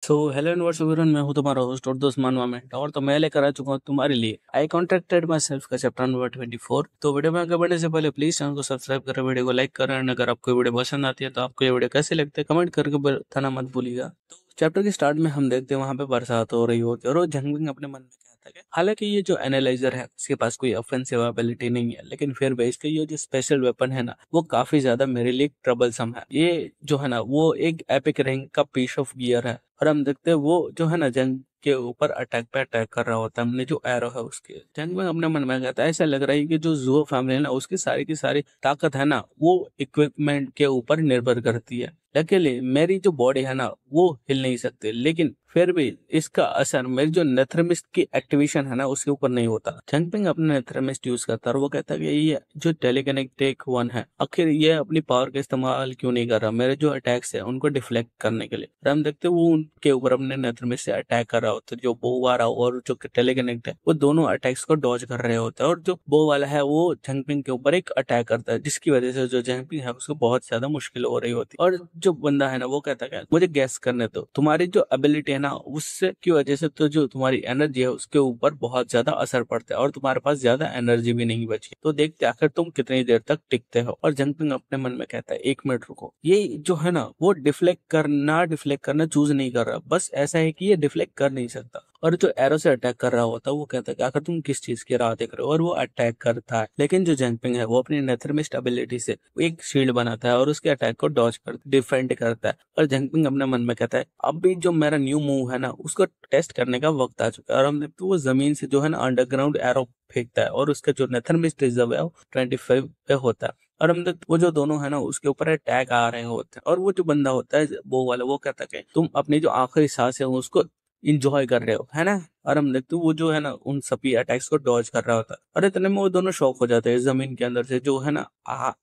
Hello universe everyone, मैं हूं तुम्हारा होस्ट और दोस्त मानवा में। और तो मैं लेकर आ चुका हूं तुम्हारे लिए आई कॉन्ट्रैक्टेड माई सेल्फ का चैप्टर नंबर 24। तो वीडियो में आगे बढ़ने से पहले प्लीज चैनल को सब्सक्राइब करें, वीडियो को लाइक करें। और अगर आपको वीडियो पसंद आती है तो आपको ये वीडियो कैसे लगता है कमेंट करके बताना मत भूलिएगा। तो चैप्टर के स्टार्ट में हम देखते हैं वहां पे बरसात हो रही होती है और वो जंगबिंग अपने मन में कहता है हालांकि ये जो एनालाइजर है उसके पास कोई ऑफेंसिव एबिलिटी नहीं है, लेकिन फिर भी इसका ये जो स्पेशल वेपन है ना वो काफी ज्यादा मेरे लिए ट्रबलसम है। ये जो है ना वो एक एपिक रैंक का पीस ऑफ गियर है। और हम देखते हैं वो जो है ना जंग के ऊपर अटैक पे अटैक कर रहा होता है। हमने जो एरो है उसके जंग में अपने मन में कहता है ऐसा लग रहा है कि जो जुओ फैमिली है ना उसकी सारी की सारी ताकत है ना वो इक्विपमेंट के ऊपर निर्भर करती है। लकीली मेरी जो बॉडी है ना वो हिल नहीं सकती, लेकिन फिर भी इसका असर मेरी जो नेथर्मिस्ट की एक्टिवेशन है ना उसके ऊपर नहीं होता। जंगपिंग अपने नेथर्मिस्ट यूज करता है और वो कहता है कि ये जो टेलीकिनेटिक वन है आखिर ये अपनी पावर का इस्तेमाल क्यों नहीं कर रहा मेरे जो अटैक्स है उनको डिफ्लेक्ट करने के लिए। और हम देखते हैं वो उनके ऊपर अपने नेथर्मिस्ट से अटैक कर रहा होता है। जो बो वाला और जो टेलीकिनेक्ट है वो दोनों अटैक्स को डॉज कर रहे होते हैं और जो बो वाला है वो जंगपिंग के ऊपर एक अटैक करता है, जिसकी वजह से जो जंगपिंग है उसको बहुत ज्यादा मुश्किल हो रही होती है। और जो बंदा है ना वो कहता है मुझे गैस करने दो, तुम्हारी जो एबिलिटी है ना उससे की वजह से तो जो तुम्हारी एनर्जी है उसके ऊपर बहुत ज्यादा असर पड़ता है और तुम्हारे पास ज्यादा एनर्जी भी नहीं बची, तो देखते आखिर तुम कितनी देर तक टिकते हो। और जंगपिंग अपने मन में कहता है 1 मिनट रुको। ये जो है ना वो डिफ्लेक्ट करना चूज नहीं कर रहा, बस ऐसा है कि ये डिफ्लेक्ट कर नहीं सकता। और जो एरो से अटैक कर रहा होता है वो कहता है कि आखिर तुम किस चीज की राह देख रहे हो, और वो अटैक करता है। लेकिन जो जंगपिंग है वो अपनी नेथर्मिस्ट एबिलिटी से एक शील्ड बनाता है और उसके अटैक को डॉज कर डिफेंड करता है। और जंगपिंग अपने मन में कहता है अब भी जो मेरा न्यू मूव है ना उसको टेस्ट करने का वक्त आ चुका है। और हम देखते वो जमीन से जो है ना अंडरग्राउंड एरो फेंकता है और उसका जो नेथर्मिस्ट रिजर्व है वो 25 पे होता है। और हम वो जो दोनों है ना उसके ऊपर अटैक आ रहे होते हैं। और वो जो बंदा होता है वो वाला वो कहता है कि तुम अपनी जो आखिरी सांस है उसको इंजॉय कर रहे हो है ना। और हम देखते वो जो है ना उन सभी अटैक्स को डॉज कर रहा होता है। और इतने में वो दोनों शॉक हो जाते हैं, जमीन के अंदर से जो है ना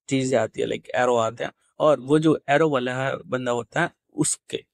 चीजें आती है लाइक एरो आते हैं। और वो जो एरो वाला है बंदा होता है उसके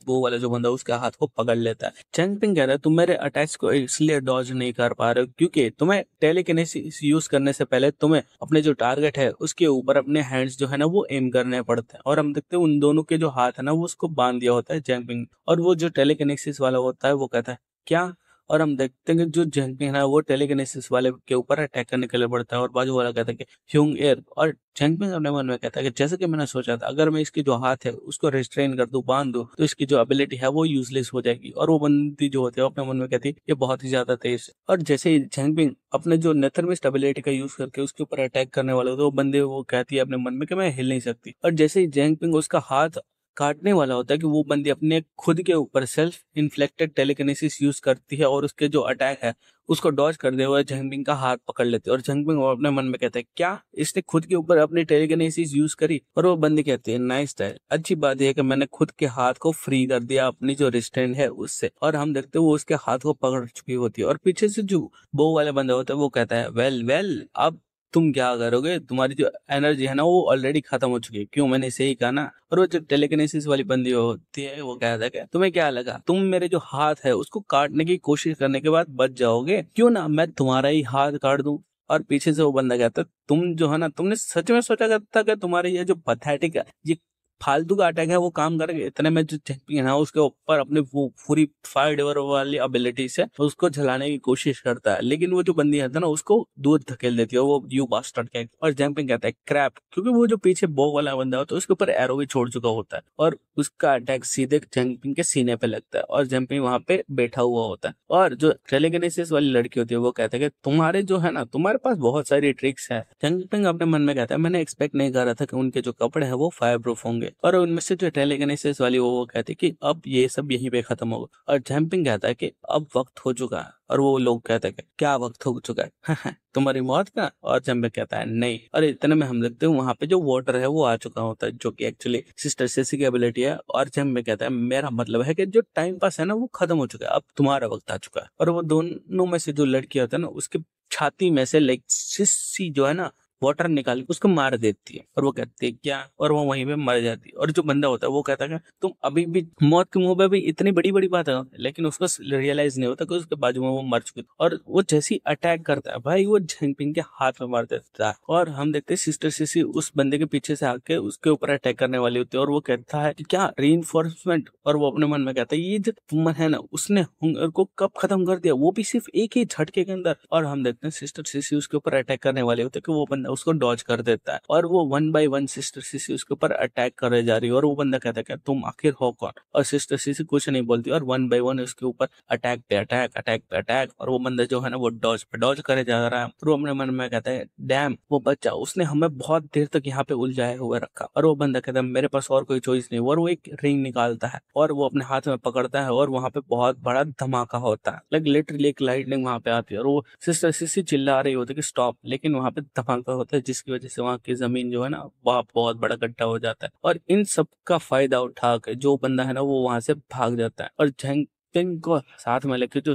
वो वाला जो बंदा उसके हाथ को पकड़ लेता है। चैंगपिंग कह रहा है तुम मेरे अटैक्स को इसलिए डॉज नहीं कर पा रहे हो क्योंकि तुम्हें टेलीकिनेसिस यूज करने से पहले तुम्हें अपने जो टारगेट है उसके ऊपर अपने हैंड्स जो है ना वो एम करने पड़ते हैं। और हम देखते हैं उन दोनों के जो हाथ है ना वो उसको बांध दिया होता है चैंगपिंग। और वो जो टेलीकिनेसिस वाला होता है वो कहता है क्या। और हम देखते हैं कि जो जैंगपिंग है वो टेलीकिनेसिस वाले के ऊपर अटैक करने के लिए पड़ता है और बाजू वाला कहता है कि ह्यूंग एयर। और जैंगपिंग अपने मन में कहता है कि जैसे कि मैंने सोचा था अगर मैं इसकी जो हाथ है उसको रिस्ट्रेन कर दूं बांध दूं तो इसकी जो एबिलिटी है वो यूजलेस हो जाएगी। और वो बंदी जो होती है अपने मन में कहती है ये बहुत ही ज्यादा तेज है। और जैसे ही जैंगपिंग अपने जो नेथर्मिस्ट एबिलिटी का यूज करके उसके ऊपर अटैक करने वाला होता है वो बंदे वो कहती है अपने मन में कि मैं हिल नहीं सकती। और जैसे ही जैंगपिंग उसका हाथ काटने वाला होता है कि वो बंदी अपने खुद के ऊपर सेल्फ इन्फ्लेक्टेड टेलीकिनेसिस यूज करती है और उसके जो अटैक है उसको डॉज करते हुए जंगबिंग का हाथ पकड़ लेते हैं। और जंगबिंग अपने मन में कहते हैं क्या इसने खुद के ऊपर अपनी टेलीकिनेसिस यूज करी। और वो बंदी कहती है नाइस स्टाइल, अच्छी बात यह है कि मैंने खुद के हाथ को फ्री कर दिया अपनी जो रिस्ट्रेंट है उससे। और हम देखते हैं वो उसके हाथ को पकड़ चुकी होती है। और पीछे से जो बो वाले बंदा होता है वो कहता है वेल वेल अब तुम क्या करोगे, तुम्हारी जो एनर्जी है ना वो ऑलरेडी खत्म हो चुकी है, क्यों मैंने सही कहा ना। और वो जो टेलीकिनेसिस वाली बंदी होती है वो कहता है तुम्हें क्या लगा तुम मेरे जो हाथ है उसको काटने की कोशिश करने के बाद बच जाओगे, क्यों ना मैं तुम्हारा ही हाथ काट दूं। और पीछे से वो बंदा कहता है तुम जो है ना तुमने सच में सोचा था कि तुम्हारे ये जो पैथेटिक है ये फालतू का अटैक है वो काम करेगा। इतने में जो चैंपियन है उसके ऊपर अपने वो पूरी फायर डिवर वाली एबिलिटी से उसको झलाने की कोशिश करता है, लेकिन वो जो बंदी है ना उसको दूर धकेल देती है वो यू बास्टर्ड के। और जंपिंग कहता है क्रैप, क्योंकि वो जो पीछे बो वाला बंदा होता है उसके ऊपर एरो भी छोड़ चुका होता है और उसका अटैक सीधे जंपिंग के सीने पे लगता है और जंपिंग वहां पे बैठा हुआ होता है। और जो टेलीकिनेसिस वाली लड़की होती है वो कहता है कि तुम्हारे जो है ना तुम्हारे पास बहुत सारी ट्रिक्स है। जंपिंग अपने मन में कहता है मैंने एक्सपेक्ट नहीं कर रहा था कि उनके जो कपड़े हैं वो फायर प्रूफ होंगे। और उनमें से जो टेलीकिनेसिस वाली वो कहती है कि अब ये सब यहीं पे खत्म होगा। और जंपिंग कहता है कि अब वक्त हो चुका है। और वो लोग कहते हैं कि क्या वक्त हो चुका है तुम्हारी मौत का। और जंपिंग कहता है नहीं। और इतने में हम देखते हैं वहां पे जो वाटर है वो आ चुका होता है जो कि एक्चुअली सिस्टर सेसी की एबिलिटी है। और जंपिंग कहता है मेरा मतलब है कि जो टाइम पास है ना वो खत्म हो चुका है, अब तुम्हारा वक्त आ चुका है। और वो दोनों में से जो लड़की होता है ना उसके छाती में से लाइक सिस्सी जो है ना वाटर निकाल के उसको मार देती है और वो कहती है क्या, और वो वहीं पे मर जाती है। और जो बंदा होता है वो कहता है कि तुम अभी भी मौत के मुंह पे भी, इतनी बड़ी बड़ी बात है, लेकिन उसको रियलाइज नहीं होता कि उसके बाजू में वो मर चुकी है। और वो जैसी अटैक करता है भाई, वो झेंगपिंग के हाथ में मार देता है। और हम देखते हैं सिस्टर सीसी उस बंदे के पीछे से आके उसके ऊपर अटैक करने वाली होती है और वो कहता है कि क्या रीइंफोर्समेंट, और वो अपने मन में कहता है ये जो वुमन है ना उसने हुंगर को कब खत्म कर दिया, वो भी सिर्फ एक ही झटके के अंदर। और हम देखते हैं सिस्टर सीसी उसके ऊपर अटैक करने वाले होते हैं कि वो बंदा उसको डॉज कर देता है और वो 1 बाय 1 सिस्टर सीसी उसके ऊपर अटैक करे जा रही है। और वो बंदा कहता है कि तुम आखिर हो कौन, और सिस्टर सीसी कुछ नहीं बोलती और 1 बाय 1 उसके ऊपर अटैक पे अटैक, अटैक पे अटैक। और वो बंदा जो है ना वो डॉज पे डॉज करे जा रहा है। और वो अपने मन में कहता है डैम, वो बच्चा उसने हमें बहुत देर तक यहाँ पे उलझाए हुए रखा। और वो बंदा कहता है मेरे पास और कोई चॉइस नहीं। और वो एक रिंग निकालता है और वो अपने हाथ में पकड़ता है और वहां पे बहुत बड़ा धमाका होता है। लाइक लिटरली एक लाइटनिंग वहां पे आती है और वो सिस्टर सिसी चिल्ला रही होती है कि स्टॉप, लेकिन वहां पे धमाका होता है जिसकी वजह से वहां की जमीन जो है ना वहां बहुत बड़ा गड्ढा हो जाता है। और इन सब का फायदा उठा के जो बंदा है ना वो वहां से भाग जाता है। और जैंगपिंग को साथ में लेके जो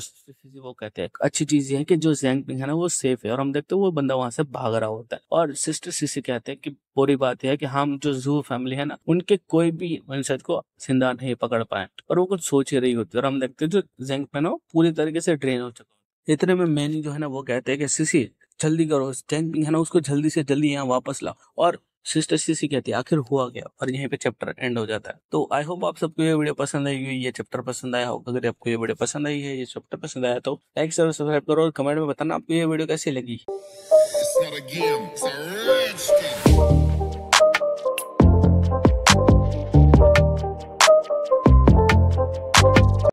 वो कहते हैं अच्छी चीज ये है कि जो जैंगपिंग है ना वो सेफ है। और हम देखते हैं वो बंदा वहां से भाग रहा होता है। और सिस्टर सीसी कहते हैं कि बुरी बात यह है कि हम जो जू फैमिली है ना उनके कोई भी वंशज को जिंदा नहीं पकड़ पाए। और वो कुछ सोच ही रही होती है। और हम देखते हैं जो जैंगपिंग है वो पूरी तरीके से ड्रेन हो चुका है। इतने में मैनी जो है ना वो कहते हैं कि सीसी जल्दी करो, जैंगपिंग है ना उसको जल्दी से जल्दी यहाँ वापस लाओ। और सिस्टर सीसी कहती है आखिर हुआ गया, और यहीं पे चैप्टर एंड हो जाता है। तो आई होप आप सबको ये वीडियो पसंद आई होगी, ये चैप्टर पसंद आया होगा। अगर आपको ये वीडियो पसंद आई है, ये चैप्टर पसंद आया तो लाइक शेयर सब्सक्राइब करो और कमेंट में बताना आपको ये वीडियो कैसी लगी।